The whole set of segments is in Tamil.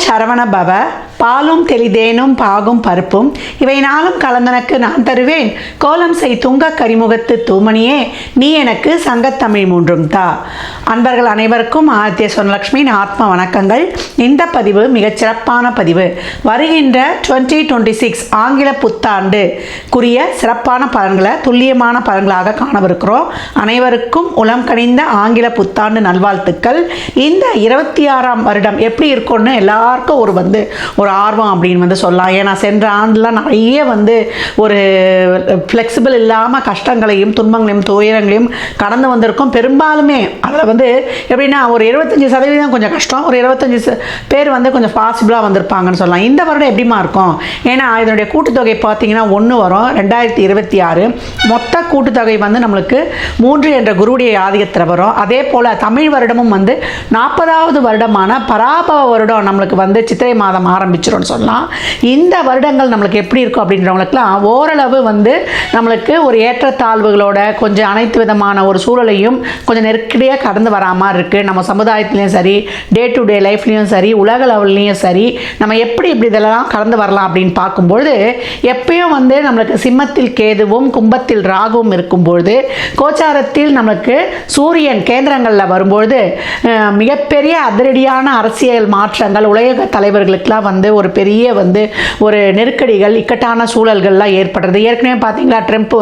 சரவண பவ, பாலும் தெளிதேனும் பாகும் பருப்பும் இவை நாளும் கலந்தனக்கு நான் தருவேன், கோலம் செய் துங்க கரிமுகத்து தூமணியே நீ எனக்கு சங்கத்தமிழ் மூன்றும் தா. அன்பர்கள் அனைவருக்கும் ஆதித்ய சொர்ணலக்ஷ்மியின் ஆத்ம வணக்கங்கள். இந்த பதிவு மிகச் சிறப்பான பதிவு. வருகின்ற 2026 ஆங்கில புத்தாண்டுக்குரிய சிறப்பான பலன்களை துல்லியமான பலன்களாக காணவிருக்கிறோம். அனைவருக்கும் உளம் கனிந்த ஆங்கில புத்தாண்டு நல்வாழ்த்துக்கள். இந்த 26ஆம் வருடம் எப்படி இருக்கும்னு எல்லாருக்கும் ஒரு ஆர்வம் அப்படின்னு சொல்லலாம். ஏன்னா சென்ற ஆண்டுலாம் நிறைய ஒரு ஃப்ளெக்சிபிள் இல்லாமல் கஷ்டங்களையும் துன்பங்களையும் துயரங்களையும் கடந்து வந்திருக்கோம். பெரும்பாலுமே அதில் எப்படின்னா ஒரு 75% கொஞ்சம் கஷ்டம், ஒரு 25 பேர் கொஞ்சம் பாசிபிளாக வந்திருப்பாங்கன்னு சொல்லலாம். இந்த வருடம் எப்படிமா இருக்கும்? ஏன்னா இதனுடைய கூட்டுத்தொகை பார்த்தீங்கன்னா 1 வரும். 2026 மொத்த கூட்டுத்தொகை நம்மளுக்கு 3 என்ற குருவுடைய ஆதிக்கத்தில் வரும். அதே போல் தமிழ் வருடமும் 40வது வருடமான பராபவ வருடம் நம்மளுக்கு சித்திரை மாதம் ஆரம்பிச்சிரும்னு சொல்லலாம். இந்த வருடங்கள் நம்மளுக்கு எப்படி இருக்கும் அப்படின்றவங்களுக்குலாம் ஓரளவு நம்மளுக்கு ஒரு ஏற்றத்தாழ்வுகளோட கொஞ்சம் அனைத்து விதமான ஒரு சூழலையும் கொஞ்சம் நெருக்கடியாக கடந்து வரா மாதிரி இருக்குது. நம்ம சமுதாயத்துலேயும் சரி, டே டு டே லைஃப்லேயும் சரி, உலக லெவல்லையும் சரி, நம்ம எப்படி இதெல்லாம் கடந்து வரலாம் அப்படின்னு பார்க்கும்பொழுது எப்பயும் நம்மளுக்கு சிம்மத்தில் கேதுவும் கும்பத்தில் ராகுவும் இருக்கும்பொழுது கோச்சாரத்தில் நம்மளுக்கு சூரியன் கேந்திரங்களில் வரும்பொழுது மிகப்பெரிய அதிரடியான அரசியல் மாற்றங்கள் உலக தலைவர்களுக்கெல்லாம் ஒரு பெரிய ஒரு நெருக்கடிகள் இக்கட்டான சூழல்கள்லாம் ஏற்படுறது. ஏற்கனவே பார்த்தீங்களா ட்ரம்ப்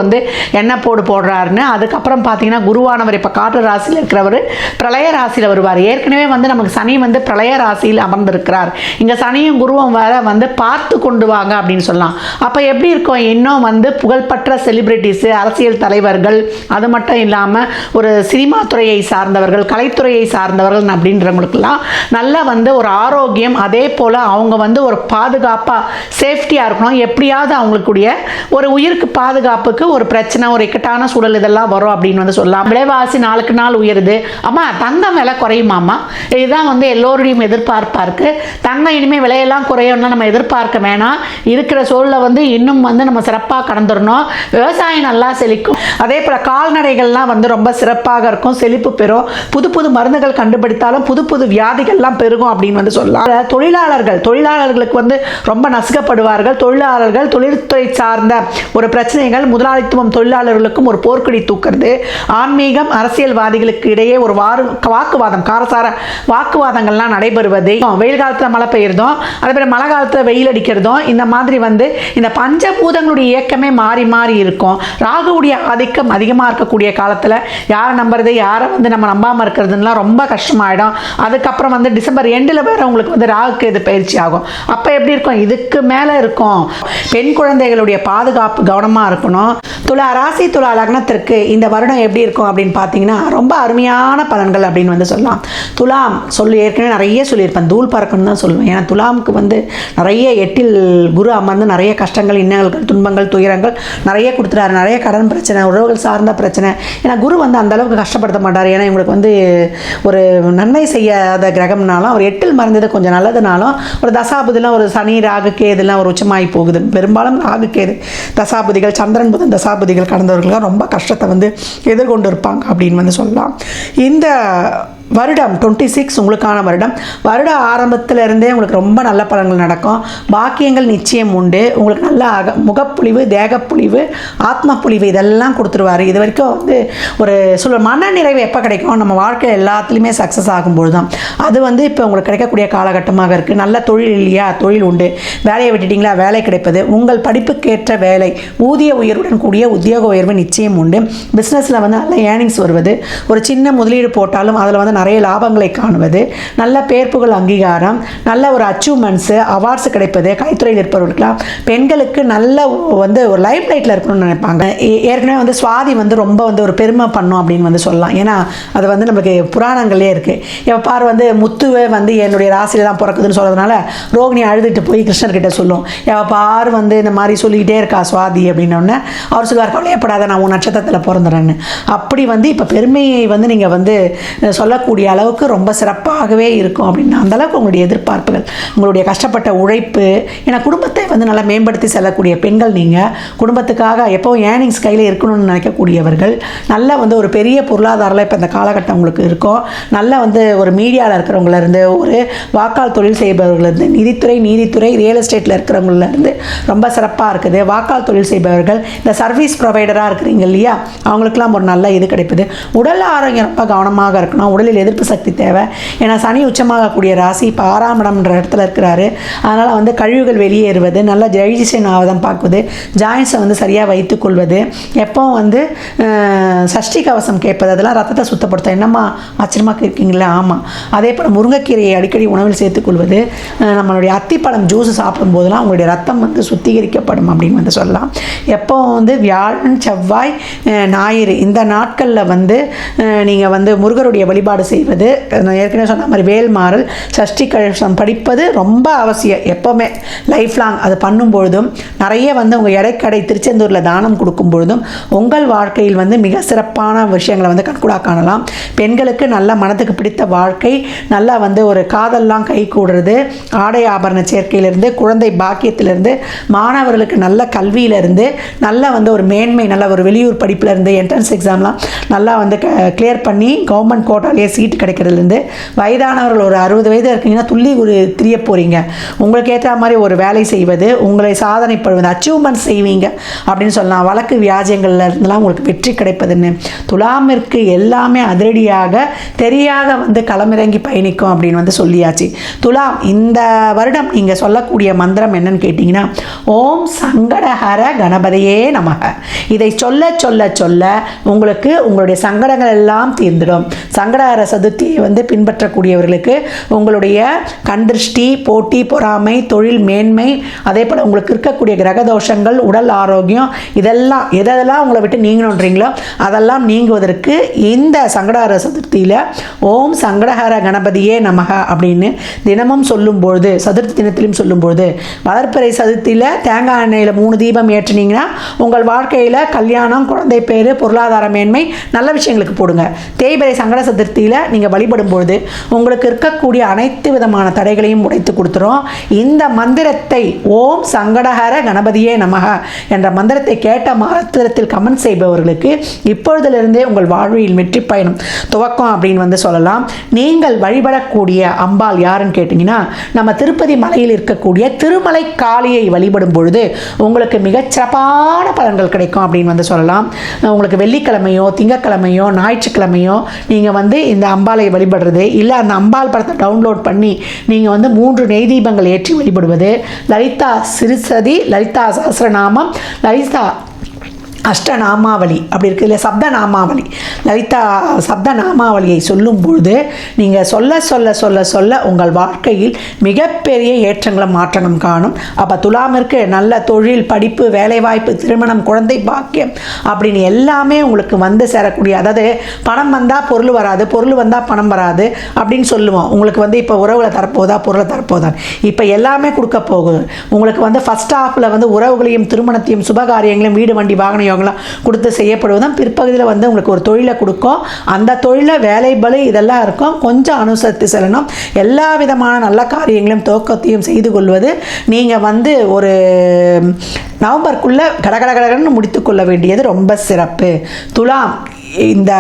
எண்ணெய் போடுறாருன்னு. அதுக்கப்புறம் பார்த்தீங்கன்னா குருவானவர் இப்போ காற்று ராசியில் இருக்கிறவர் பிரளய ராசியில் வருவார். ஏற்கனவே நமக்கு சனி பிரளய ராசியில் அமர்ந்திருக்கிறார். இங்கே சனியும் குருவும் வேற பார்த்து கொண்டு வாங்க அப்படின்னு சொல்லலாம். அப்போ எப்படி இருக்கும்? இன்னும் புகழ்பெற்ற செலிபிரிட்டிஸு, அரசியல் தலைவர்கள், அது மட்டும் இல்லாமல் ஒரு சினிமா துறையை சார்ந்தவர்கள், கலைத்துறையை சார்ந்தவர்கள் அப்படின்றவங்களுக்கெல்லாம் நல்ல ஒரு ஆரோக்கியம், அதே போல் அவங்க ஒரு பாதுகாப்பாக சேஃப்டியாக இருக்கணும். எப்படியாவது அவங்களுக்குடைய ஒரு உயிருக்கு பாதுகாப்புக்கு ஒரு பிரச்சனை, ஒரு இக்கட்டான சூழல் இதெல்லாம் வரும் அப்படின்னு சொல்லலாம். விலைவாசி நாளுக்கு நாள் உயருது. அம்மா தங்கம் விலை குறையுமாம்மா? இதுதான் எல்லோருடையும் எதிர்பார்ப்பாக இருக்குது. தங்கம் இனிமேல் விலையெல்லாம் குறையும்னா நம்ம எதிர்பார்க்க வேணாம். இருக்கிற சூழலை இன்னும் நம்ம சிறப்பாக கடந்துடணும். விவசாயம் நல்லா செழிக்கும். அதே போல் கால்நடைகள்லாம் ரொம்ப சிறப்பாக இருக்கும், செழிப்பு பெறும். புது புது மருந்துகள் கண்டுபிடித்தாலும் புது புது வியாதிகள்லாம் பெருகும் அப்படின்னு சொல்லலாம். தொழிலாளர்களுக்கு ரொம்ப நசுக்கப்படுவார்கள். தொழில்துறை சார்ந்த ஒரு பிரச்சனைகள், முதலாளித்துவம் தொழிலாளர்களுக்கும் ஒரு போர்க்கொடி தூக்குறது, ஆன்மீகம் அரசியல்வாதிகளுக்கு இடையே ஒரு வாக்குவாதம், காரசார வாக்குவாதங்கள்லாம் நடைபெறுவது, வெயில் காலத்தில் மழை பெய்யறதும், அதே போல மழை காலத்தில் வெயில் அடிக்கிறதும், இந்த மாதிரி இந்த பஞ்சபூதங்களுடைய இயக்கமே மாறி மாறி இருக்கும். ராகுவுடைய ஆதிக்கம் அதிகமாக இருக்கக்கூடிய காலத்தில் யாரை நம்புறது, யாரை நம்ம நம்பாமல் இருக்கிறதுலாம் ரொம்ப கஷ்டமாயிடும். அதுக்கப்புறம் டிசம்பர் எண்டில் வேற உங்களுக்கு ராகுக்கு இது பயிற்சி ஆகும். அப்போ எப்படி இருக்கும்? இதுக்கு மேலே இருக்கும். பெண் குழந்தைகளுடைய பாதுகாப்பு கவனமாக இருக்கணும். துலா ராசி துலா லக்னத்திற்கு இந்த வருடம் எப்படி இருக்கும் அப்படின்னு பார்த்தீங்கன்னா ரொம்ப அருமையான பலன்கள் அப்படின்னு சொல்லலாம். துலாம் ஏற்கனவே நிறைய சொல்லியிருப்பேன், தூள் பறக்கணும் தான் சொல்லுவேன். ஏன்னா துலாமுக்கு நிறைய 8ல் குரு அமர்ந்து நிறைய கஷ்டங்கள், இன்னல்கள், துன்பங்கள், துயரங்கள் நிறைய கொடுத்துட்டாரு. நிறைய கடன் பிரச்சனை, உறவுகள் சார்ந்த பிரச்சனை. ஏன்னா குரு அந்த அளவுக்கு கஷ்டப்படுத்த மாட்டார். ஏன்னா இவங்களுக்கு ஒரு நன்மை செய்யாத கிரகம்னாலும் அவர் 8ல் மறைந்தது கொஞ்சம் நல்லதுனாலும் ஒரு தசாபுதிலாம் ஒரு சனி ராகு கேதுலாம் ஒரு உச்சமாகி போகுது. பெரும்பாலும் ராகு கேது தசாபுதிகள், சந்திரன் புதன் தசாபுதிகள் கடந்தவர்களுக்கு ரொம்ப கஷ்டத்தை எதிர்கொண்டு இருப்பாங்க அப்படின்னு சொல்லலாம். இந்த வருடம் 26 உங்களுக்கான வருட ஆரம்பத்திலிருந்தே உங்களுக்கு ரொம்ப நல்ல பலன்கள் நடக்கும். பாக்கியங்கள் நிச்சயம் உண்டு. உங்களுக்கு நல்ல முகப்புலிவு, தேகப்புலிவு, ஆத்மப்புலிவு இதெல்லாம் கொடுத்துருவார். இது வரைக்கும் ஒரு மன நிறைவு எப்போ கிடைக்கும்? நம்ம வாழ்க்கையில் எல்லாத்துலேயுமே சக்ஸஸ் ஆகும்போது தான். அது இப்போ உங்களுக்கு கிடைக்கக்கூடிய காலகட்டமாக இருக்குது. நல்ல தொழில் இல்லையா? தொழில் உண்டு. வேலையை விட்டுட்டிங்களா? வேலை கிடைப்பது. உங்கள் படிப்புக்கேற்ற வேலை, ஊதிய உயர்வுடன் கூடிய உத்தியோக உயர்வு நிச்சயம் உண்டு. பிஸ்னஸில் நல்ல ஏர்னிங்ஸ் வருவது, ஒரு சின்ன முதலீடு போட்டாலும் அதில் நிறைய லாபங்களை காணுவது, நல்ல பேர்ப்புகள் அங்கீகாரம், நல்ல ஒரு அச்சீவ்மெண்ட்ஸு, அவார்ட்ஸ் கிடைப்பது. கலைத்துறையில் இருப்பவர்களுக்கெல்லாம் பெண்களுக்கு நல்ல ஒரு லைஃப் லைட்டில் இருக்கணும்னு நினைப்பாங்க. ஏற்கனவே சுவாதி ரொம்ப ஒரு பெருமை பண்ணும் அப்படின்னு சொல்லலாம். ஏன்னா அது நம்மளுக்கு புராணங்களே இருக்குது. இப்போ பாரு முத்துவே என்னுடைய ராசியில் தான் பிறக்குதுன்னு சொல்கிறதுனால ரோகிணி அழுதுட்டு போய் கிருஷ்ணர்கிட்ட சொல்லும். எப்போ பாரு இந்த மாதிரி சொல்லிக்கிட்டே இருக்கா சுவாதி அப்படின்னோடனே அவர் சொல்லுவார், கவலையப்படாத நான் உன் நட்சத்திரத்தில் பிறந்துறேன்னு. அப்படி இப்போ பெருமையை நீங்கள் சொல்லக்கூடிய எதிர்பார்க்கக்கூடிய அளவுக்கு ரொம்ப சிறப்பாகவே இருக்கும் அப்படின்னு அந்தளவுக்கு உங்களுடைய எதிர்பார்ப்புகள், உங்களுடைய கஷ்டப்பட்ட உழைப்பு, ஏன்னா குடும்பத்தை வந்து நல்லா மேம்படுத்தி செல்லக்கூடிய பெண்கள் நீங்கள். குடும்பத்துக்காக எப்போவும் ஏர்னிங்ஸ் கையில் இருக்கணும்னு நினைக்கக்கூடியவர்கள். நல்ல வந்து ஒரு பெரிய பொருளாதாரம் இப்போ இந்த காலகட்டம் உங்களுக்கு இருக்கும். நல்லா வந்து ஒரு மீடியாவில் இருக்கிறவங்களேருந்து, ஒரு வாக்காளர் தொழில் செய்பவர்களேருந்து, நீதித்துறை ரியல் எஸ்டேட்டில் இருக்கிறவங்களேருந்து ரொம்ப சிறப்பாக இருக்குது. வாக்காளர் தொழில் செய்பவர்கள், இந்த சர்வீஸ் ப்ரொவைடராக இருக்கிறீங்க இல்லையா, அவங்களுக்குலாம் ஒரு நல்ல இது கிடைப்பது. உடல் ஆரோக்கியம் ரொம்ப கவனமாக இருக்கணும். உடலில் எதிர்ப்பு சக்தி தேவை. ஏன்னா சனி உச்சமாகக்கூடிய ராசி இப்போ 6ஆம் இடம்ன்ற இடத்துல இருக்கிறாரு. அதனால் வந்து கழிவுகள் வெளியேறுவது, நல்ல டைஜஷன் ஆவதம் பார்க்குவது, ஜாயின்ஸை வந்து சரியாக வைத்துக்கொள்வது, எப்போவும் வந்து சஷ்டி கவசம் கேட்பது, அதெல்லாம் ரத்தத்தை சுத்தப்படுத்த. என்னம்மா ஆச்சரியமாக இருக்கீங்களா? ஆமாம். அதே போல் முருங்கைக்கீரையை அடிக்கடி உணவில் சேர்த்துக்கொள்வது, நம்மளுடைய அத்திப்பழம் ஜூஸ் சாப்பிடும் போதெல்லாம் உங்களுடைய ரத்தம் வந்து சுத்திகரிக்கப்படும் அப்படின்னு வந்து சொல்லலாம். எப்போவும் வந்து வியாழன், செவ்வாய், ஞாயிறு இந்த நாட்களில் வந்து நீங்கள் வந்து முருகருடைய வழிபாடு செய்வது, ஏற்கனவே சொன்ன மாதிரி வேல்மாறல், சஷ்டி கவசம் படிப்பது ரொம்ப அவசியம். எப்போவுமே லைஃப் லாங் அது பண்ணும்பொழுதும், நிறைய வந்து உங்கள் எடைக்கடை திருச்செந்தூரில் தானம் கொடுக்கும் பொழுதும் உங்கள் வாழ்க்கையில் வந்து மிக சிறப்பான விஷயங்களை வந்து கண்கூடா காணலாம். பெண்களுக்கு நல்ல மனதுக்கு பிடித்த வாழ்க்கை, நல்லா வந்து ஒரு காதல்லாம் கை கூடுறது, ஆடை ஆபரண சேர்க்கையிலிருந்து, குழந்தை பாக்கியத்திலிருந்து, மாணவர்களுக்கு நல்ல கல்வியிலிருந்து, நல்ல வந்து ஒரு மேன்மை, நல்ல ஒரு வெளியூர் படிப்பிலிருந்து, என்ட்ரன்ஸ் எக்ஸாம்லாம் நல்லா வந்து கிளியர் பண்ணி கவர்மெண்ட் கோட்டாலேயே சீட்டு கிடைக்கிறதுலேருந்து, வயதானவர்கள் ஒரு 60 வயது இருக்கீங்கன்னா துள்ளி ஒரு திரிய போகிறீங்க, உங்களுக்கு ஏற்ற மாதிரி ஒரு வேலை செய்வது, உங்களை சாதனைப்படுவது, அச்சீவ்மெண்ட் செய்வீங்க அப்படின்னு சொல்லலாம். வழக்கு வியாஜ்யங்கள்ல இருந்தெல்லாம் உங்களுக்கு வெற்றி கிடைப்பதுன்னு. துலாமிற்கு எல்லாமே அதிரடியாக தெரியாக வந்து களமிறங்கி பயணிக்கும் அப்படின்னு வந்து சொல்லியாச்சு. துலாம் இந்த வருடம் நீங்கள் சொல்லக்கூடிய மந்திரம் என்னன்னு கேட்டிங்கன்னா, ஓம் சங்கடஹர கணபதியே நமக. இதை சொல்ல சொல்ல சொல்ல உங்களுக்கு உங்களுடைய சங்கடங்கள் எல்லாம் தீர்ந்துடும். சங்கடஹர சதுர்த்தியை வந்து பின்பற்றக்கூடியவர்களுக்கு உங்களுடைய கண்திருஷ்டி, போட்டி, பொறாமை, தொழில் மேன்மை, அதே போல் உங்களுக்கு இருக்கக்கூடிய கிரகதோஷங்கள், உடல் ஆரோக்கியம், இதெல்லாம் எதெல்லாம் உங்களை விட்டு நீங்கணுன்றீங்களோ அதெல்லாம் நீங்குவதற்கு இந்த சங்கடஹர சதுர்த்தியில் ஓம் சங்கடஹர கணபதியே நமக அப்படின்னு தினமும் சொல்லும்பொழுது, சதுர்த்தி தினத்திலும் சொல்லும்பொழுது, வளர்ப்பிறை சதுர்த்தியில் தேங்காய் எண்ணெயில் 3 தீபம் ஏற்றினீங்கன்னா உங்கள் வாழ்க்கையில் கல்யாணம், குழந்தை பேர், பொருளாதார மேன்மை, நல்ல விஷயங்களுக்கு போடுங்க. தேய்பிறை சங்கட சதுர்த்தியில் நீங்கள் வழிபடும் பொழுது உங்களுக்கு இருக்கக்கூடிய அனைத்து விதமான தடைகளையும் உடைத்து கொடுத்துரும். இந்த மந்திரத்தை ஓம் சங்கடஹர கணபதியே நமக என்ற மந்திரத்தை கேட்ட மாத்திரத்தில் கமெண்ட் செய்பவர்களுக்கு இப்பொழுதிலிருந்தே உங்கள் வாழ்வில் வெற்றி பயணம் துவக்கம் அப்படின்னு வந்து சொல்லலாம். நீங்கள் வழிபடக்கூடிய அம்பாள் யாருன்னு கேட்டிங்கன்னா, நம்ம திருப்பதி மலையில் இருக்கக்கூடிய திருமலை காளியை வழிபடும் பொழுது உங்களுக்கு மிகச்சிறப்பான பலன்கள் கிடைக்கும் அப்படின்னு வந்து சொல்லலாம். உங்களுக்கு வெள்ளிக்கிழமையோ, திங்கக்கிழமையோ, ஞாயிற்றுக்கிழமையோ நீங்கள் வந்து இந்த அம்பாளை வழிபடுறது, இல்லை அந்த அம்பாள் படத்தை டவுன்லோட் பண்ணி நீங்கள் வந்து 3 நெய் தீபங்கள் ஏற்றி வழிபடுவது, லலிதா சிறுசதி, லலிதா சஹஸ்ரநாமம், லலிதா அஷ்டநாமாவளி அப்படி இருக்குது, இல்லை சப்த நாமாவளி, லலிதா சப்த நாமாவளியை சொல்லும்பொழுது நீங்கள் சொல்ல சொல்ல சொல்ல சொல்ல உங்கள் வாழ்க்கையில் மிகப்பெரிய ஏற்றங்களும் மாற்றங்களும் காணும். அப்போ துலாமிற்கு நல்ல தொழில், படிப்பு, வேலைவாய்ப்பு, திருமணம், குழந்தை பாக்கியம் அப்படின்னு எல்லாமே உங்களுக்கு வந்து சேரக்கூடிய, அதாவது பணம் வந்தால் பொருள் வராது, பொருள் வந்தால் பணம் வராது அப்படின்னு சொல்லுவோம். உங்களுக்கு வந்து இப்போ உறவுகளை தரப்போதா, பொருளை தரப்போதான், இப்போ எல்லாமே கொடுக்க போகுது. உங்களுக்கு வந்து ஃபஸ்ட் ஹாஃபில் வந்து உறவுகளையும், திருமணத்தையும், சுபகாரியங்களையும், வீடு, வண்டி, வாகன கொடுத்து செய்யப்படுவதும், பிற்பகுதியில் வந்து உங்களுக்கு ஒரு தொழிலை கொடுக்கும். அந்த தொழில வேலை பலு இதெல்லாம் இருக்கும். கொஞ்சம் அனுசரித்து செல்லணும். எல்லா விதமான நல்ல காரியங்களையும் துவக்கத்தையும் செய்து கொள்வது நீங்கள் வந்து ஒரு நவம்பருக்குள்ளே கடகடகடன்னு முடித்துக்கொள்ள வேண்டியது ரொம்ப சிறப்பு. துலாம் இந்த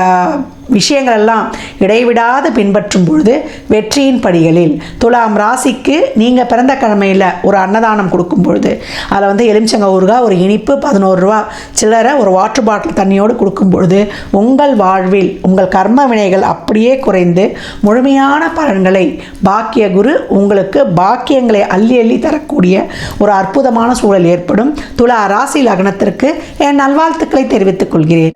விஷயங்கள் எல்லாம் இடைவிடாது பின்பற்றும் பொழுது வெற்றியின் படிகளில் துலாம் ராசிக்கு நீங்கள் பிறந்த கிழமையில் ஒரு அன்னதானம் கொடுக்கும் பொழுது அதில் வந்து எலுமிச்சங்க ஊறுகாய், ஒரு இனிப்பு, 11 ரூபா சில்லறை, ஒரு வாட்டர் பாட்டில் தண்ணியோடு கொடுக்கும் பொழுது உங்கள் வாழ்வில் உங்கள் கர்ம வினைகள் அப்படியே குறைந்து முழுமையான பலன்களை பாக்கிய குரு உங்களுக்கு பாக்கியங்களை அள்ளி அள்ளி தரக்கூடிய ஒரு அற்புதமான சூழல் ஏற்படும். துலா ராசி லக்னத்திற்கு என் நல்வாழ்த்துக்களை தெரிவித்துக் கொள்கிறேன்.